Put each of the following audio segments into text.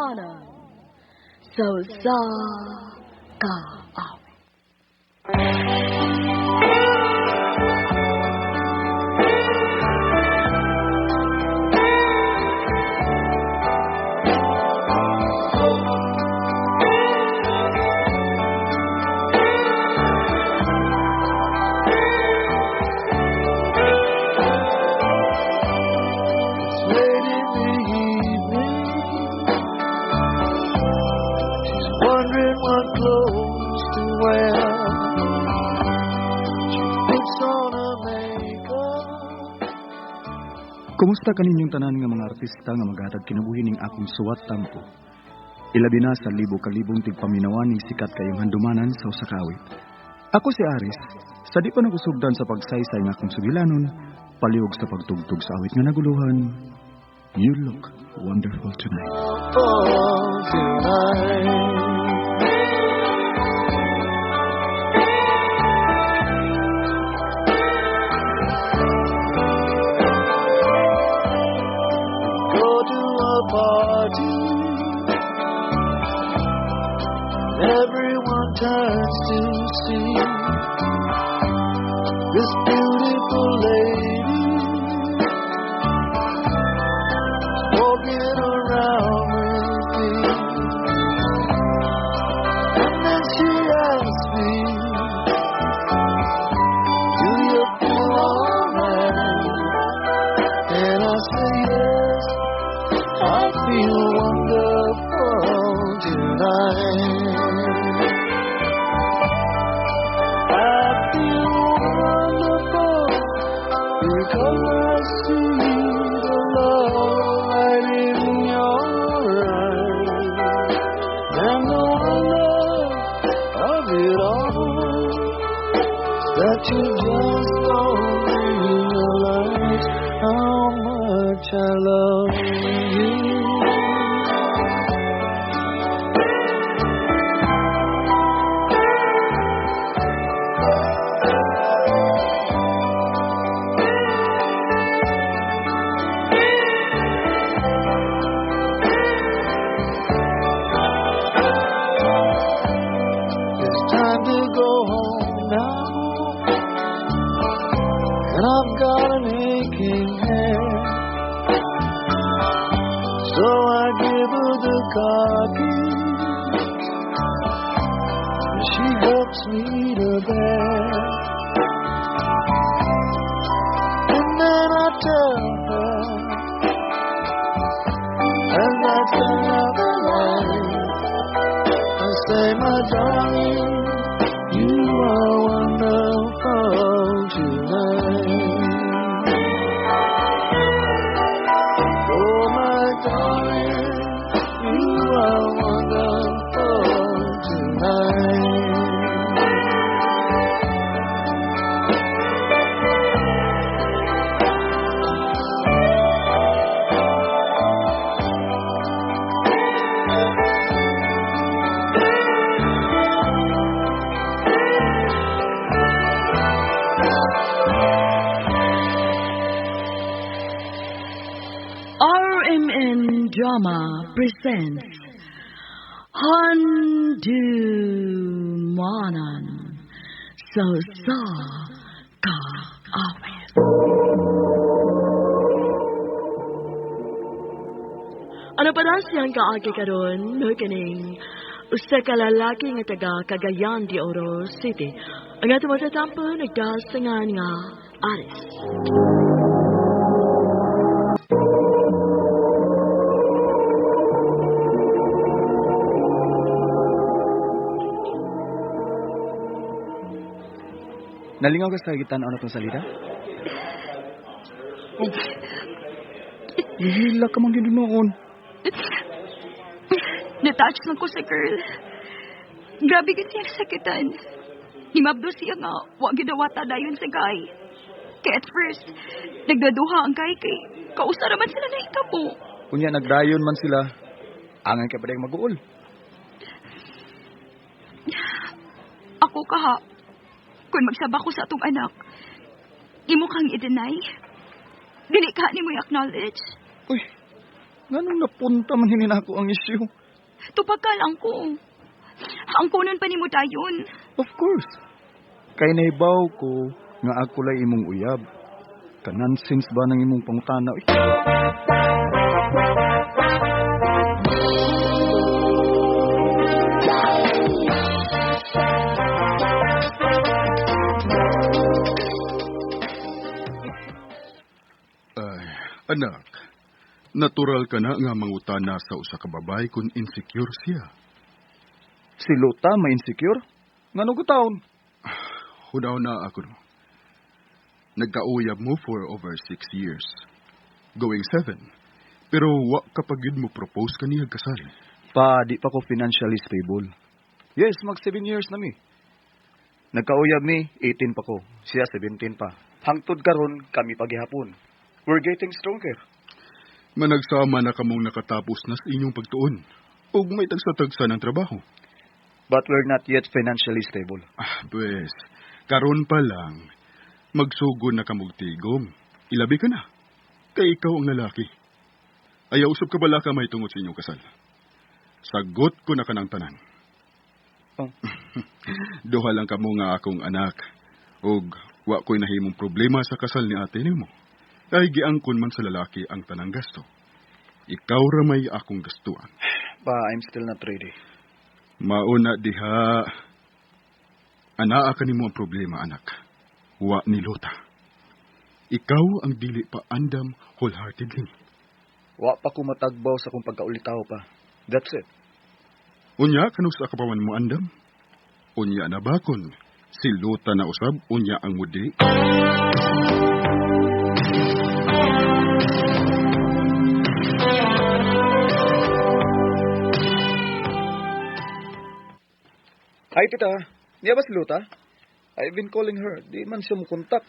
Manan sa kaawit. Kumusta kaninyong tanan nga mga artista nga maghatag kinabuhi ning akong suwat tampo? Ilabi na sa libo-kalibong tigpaminawan ning sikat kayong handumanan sa usa ka awit. Ako si Aris, sa di pa nagusugdan sa pagsaysay nga akong sugilanon, palihog sa pagtugtog sa awit nga naguluhan. You look wonderful tonight. Everyone turns to see this beautiful lady walking around with me. And then she asks me, do you feel alright? And I say yes, I feel wonderful tonight. Because I see the love right in your eyes, and the wonder of it all is that you just don't realize how much I love you. And I've got an aching head, so I give her the car keys, and she helps me to bed. And then I tell her, as I turn out the light, I say, my darling, you are wonderful tonight. Oh, my darling, you are wonderful tonight. RMN Drama presents Handumanan sa kaawit. Ano pa na siyang kaagi karon no kining usa ka lalaki nga taga Cagayan de Oro City. Ang ato matatampo nagdasangan nga Aris. Nalingaw ka sa gitan ano tong salida? Hila ka man gyud noon. Natouch lang ko sa girl. Grabe ka siya sakitan. Himabdo siya nga, wag gidawata dayon sa guy. Kaya at first, nagdaduha ang guy kay kausa naman sila na itabo. Kunya nagdayon man sila, angan ka pa dayong mag-uol. Ako kaha, kung magsaba ko sa atong anak, imo kang i-deny. Dili ka ni mo i-acknowledge. Uy, ganun napunta man hinin ako ang issue. Tupag ka lang ko. Angkunon pa ni mo dayon. Of course. Kay naibaw ko nga ako lay imong uyab. Ka-nonsense ba ng imong pangutana? Uy. Ay, anak, natural ka na nga mangutana sa usa ka babae kung insecure siya. Si Luta ma-insecure? Nga nung taon? Hudaw na ako no. Nagkauyab mo for over 6 years. Going 7. Pero wa kapag yun mo propose ka niya kasal. Pa, di pa ko financially stable. Yes, mag 7 years na mi. Nagkauyab mi, 18 pa ko. Siya 17 pa. Hangtod karon kami paghihapon. We're getting stronger. Managsama na kamong nakatapos na sa inyong pagtuon. Ug may tagsa-tagsa ng trabaho. But we're not yet financially stable. Pues, karon pa lang, magsugod na kamog tigom. Ilabi ka na. Kay ikaw ang lalaki. Ayaw usab ka bala ka may tungod sa inyong kasal. Sagot ko na kanang tanan. Oh. Duha lang kamo nga akong anak. Og wa ko'y nahimong problema sa kasal ni ate nimo. Kay giangkon man sa lalaki ang tanang gasto. Ikaw ra may akong gastuan. Pa, I'm still not ready. Mauna diha. Anaa ka nimo ang problema, anak. Wa ni Luta. Ikaw ang dili pa andam wholeheartedly. Wa pa ko matagbaw sa kung pagkaulitaw pa. That's it. Unya, kanus sa kapawan mo andam? Unya na bakon. Si Luta na usab, unya ang mudi. Ay, tita. Niya ba si Luta? I've been calling her. Di man siya mo kontak.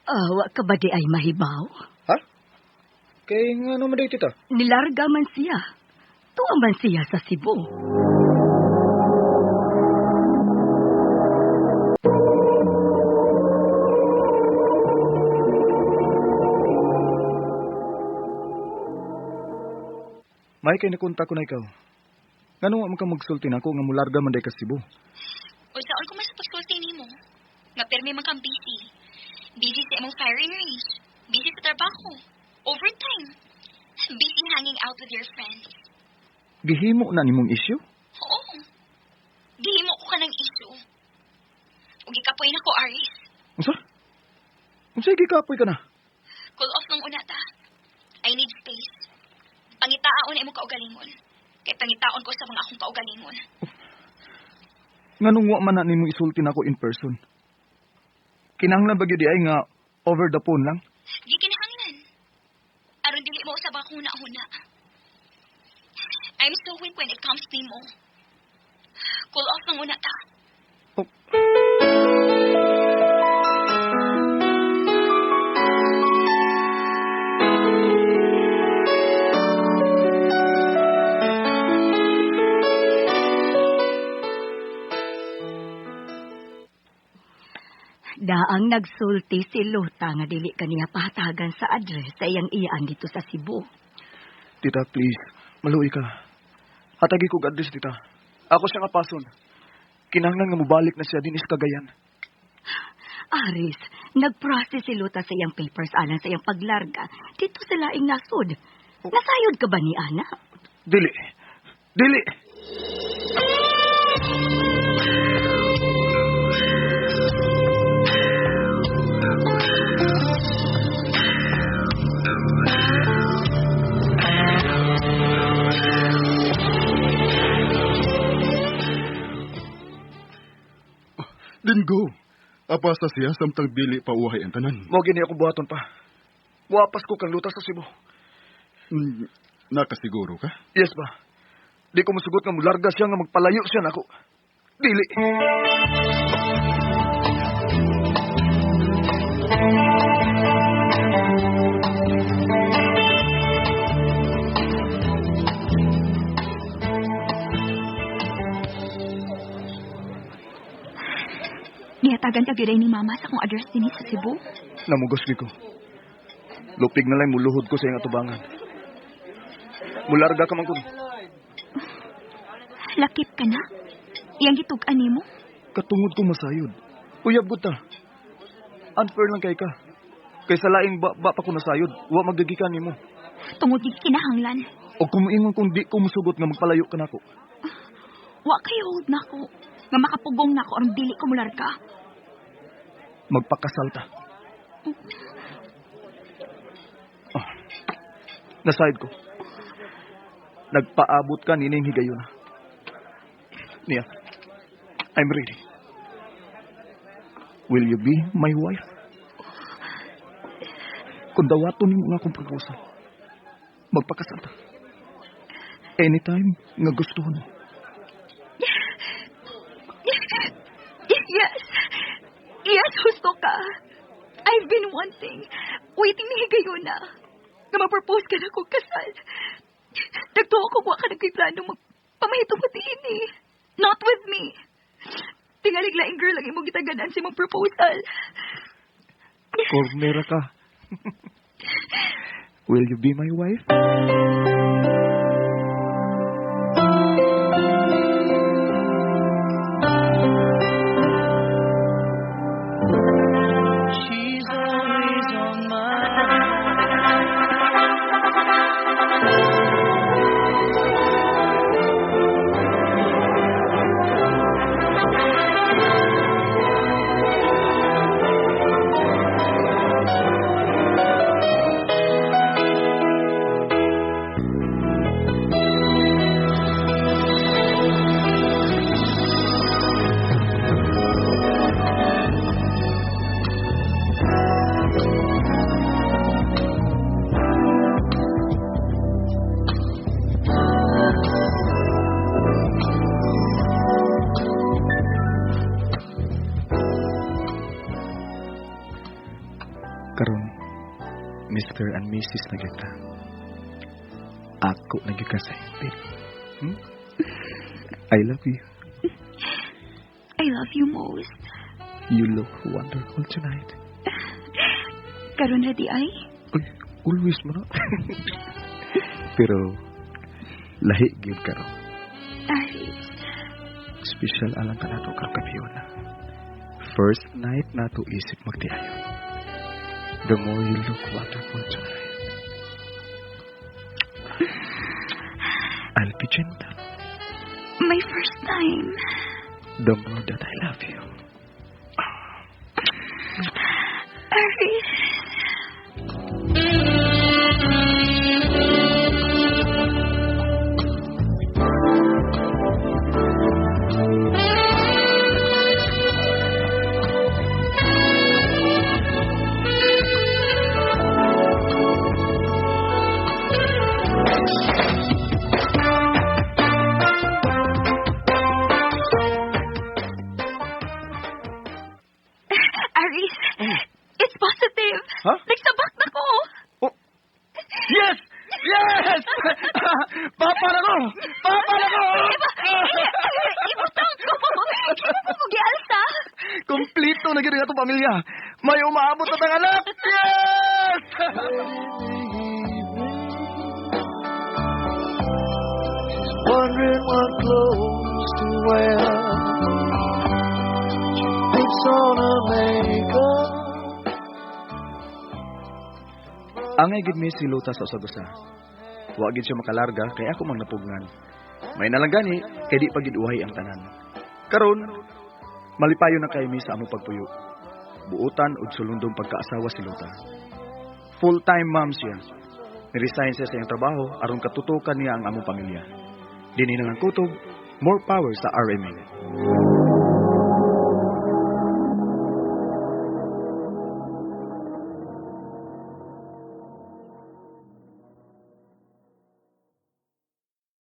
Wa ka ba di ay mahibaw? Ha? Kaya nga naman day, tita. Nilarga man siya. Tuwa man siya sa Cebu. May kay nakunta ko na ikaw. Nga nung ka magsulti na ako nga mularga man day ka Cebu. O saan ko mas pagsulti ni mo? Nga permi man kang busy. Busy sa imong firing range. Busy sa trabaho. Overtime. Busy hanging out with your friends. Gihimo na nimong issue? Oo. Gihimo ko ka ng issue. Ug gikapoy na ko, Aris. Unsa? Unsa gikapoy ka na? Cool off ng una ta. I need space. Pangitaon na imo kaugalingon. Kay pangitaon ko sa mga akong kaugalingon. Nga nung wa man na nimong isulti na ako in person. Kinahanglan ba gyud di ay nga over the phone lang? Di kinahanglan. Aron dili mo usab ako huna-huna. I'm so weak when it comes to mo. Cool off ng una ta. Oh. Daang nagsulti si Luta nga dili kaniya pahatagan sa address sa iyang iyaan dito sa Cebu. Tita, please. Maluoy ka. Hatagi ko address, tita. Ako siya nga pason. Kinahanglan nga mubalik na siya din is Cagayan. Aris, nag-process si Luta sa iyang papers alang sa iyang paglarga dito sa laing nasod. Nasayod ka ba ni Ana? Dili. Dili! Then go. Apasa siya samtang dili pa uhay ang tanan. Mo gini ako buhaton pa. Wapas ko kang Luta sa Cebu. Nakasiguro ka? Yes ba? Di ko masugot nga mularga siya nga magpalayo siya nako. Dili. Nihatagan ka gyud ni Mama sa akong address din sa Cebu. Namugos ko. Lupig na lang muluhod ko sa iyong atubangan. Mularga ka man kun. Lakip ka na? Iyang gitug-an nimo? Katungod ko masayod. Uyab ko ta. Unfair lang kay ka. Kay sa laing ba pa ko nasayod, wa magdagikan nimo. Tungod gid kinahanglan. O kumuingon kung di ko musugot nga magpalayo ka nako. Wa kay hold nako. Nga makapugong nako aron dili ko mularga. Magpakasal ta. Nasayod ko. Nagpaabot ka nining higayon. Nia, I'm ready. Will you be my wife? Kung dawaton nimo nga akong proposal, magpakasal ta. Anytime nga gusto mo. Yes. Yes, gusto ka. I've been waiting ni higayon na. Nga ma-propose ka na kong kasal. Nagtuwa ko wa ka nagkiplano magpamahitong ko din eh. Not with me. Tingalig laing girl lang imong gitaganan si mong proposal. Cornera ka. Will you be my wife? She's always on my Karon, Mr. and Mrs. na kita. Ako na kita sa impit. I love you. I love you most. You look wonderful tonight. Karon ready ay? Uy, always mo na. Pero, lahi gyud karon. Aris. Special alang ka nato karkapiona. First night nato isip magtiayon. The more you look wonderful tonight. I'll be gentle. My first time. The more that I love you. Aris. Aris, it's positive. Huh? Nagsabak na ko. Oh. Yes! Yes! Papa na ko! Papa na ko! Ibutang ko. Kino po mo gialsa? Kompleto na gina itong pamilya. May umaabot na tang anak! Yes! wondering what clothes to wear. She puts on her makeup. Angay gid mi si Luta sa usa-usa. Wa gid siya makalarga kay ako mang napugnan. May nalanggani kay di pa gid uhay ang tanan. Karon malipayo na kay mi sa among pagpuyo. Buutan ug sulundong pagkaasawa si Luta. Full-time mom siya. Niresign siya sa iyang trabaho aron katutukan niya ang among pamilya. Dinhi na ang kutob, more power sa RMN.